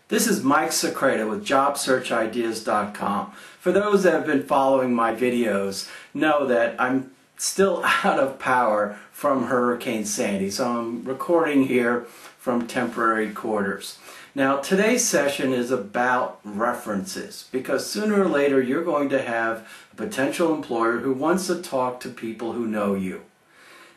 This is Mike Secreta with JobSearchIdeas.com. For those that have been following my videos, know that I'm still out of power from Hurricane Sandy, so I'm recording here from temporary quarters. Now, today's session is about references, because sooner or later you're going to have a potential employer who wants to talk to people who know you.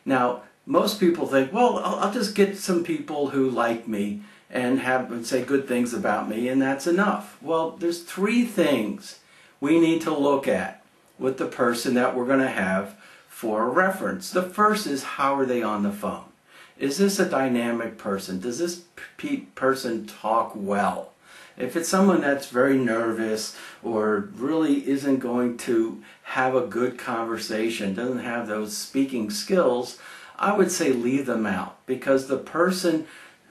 Now, most people think, well, I'll just get some people who like me and say good things about me, and that's enough. Well, there's three things we need to look at with the person that we're going to have for a reference. The first is, how are they on the phone? Is this a dynamic person? Does this person talk well? If it's someone that's very nervous or really isn't going to have a good conversation, doesn't have those speaking skills, I would say leave them out, because the person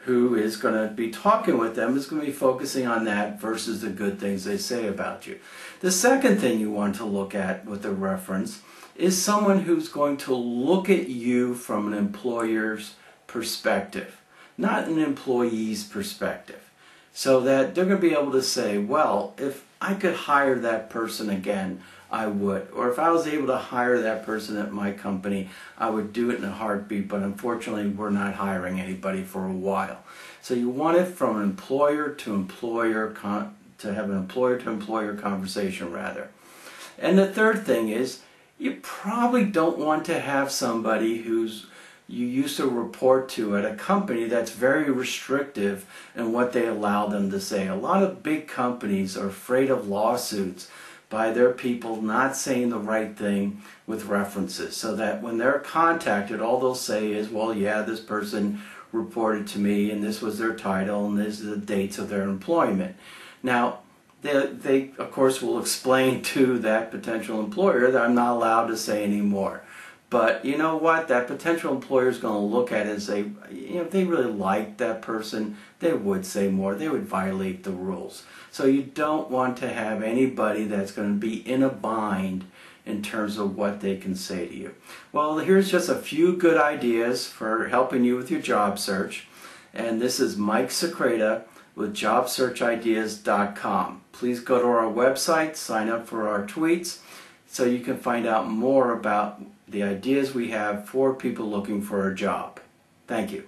who is going to be talking with them is going to be focusing on that versus the good things they say about you. The second thing you want to look at with a reference is someone who's going to look at you from an employer's perspective, not an employee's perspective, so that they're going to be able to say, well, if I could hire that person again, I would. Or if I was able to hire that person at my company, I would do it in a heartbeat, but unfortunately we're not hiring anybody for a while. So you want it from an employer to employer, to have an employer to employer conversation rather. And the third thing is, you probably don't want to have somebody who's you used to report to at a company that's very restrictive in what they allow them to say. A lot of big companies are afraid of lawsuits by their people not saying the right thing with references, so that when they're contacted, all they'll say is, well, yeah, this person reported to me and this was their title and these are the dates of their employment. Now, they of course will explain to that potential employer that I'm not allowed to say any more. But you know what? That potential employer is going to look at it and say, you know, if they really liked that person, they would say more. They would violate the rules. So you don't want to have anybody that's going to be in a bind in terms of what they can say to you. Well, here's just a few good ideas for helping you with your job search. And this is Mike Secreta with JobSearchIdeas.com. Please go to our website, sign up for our tweets, so you can find out more about the ideas we have for people looking for a job. Thank you.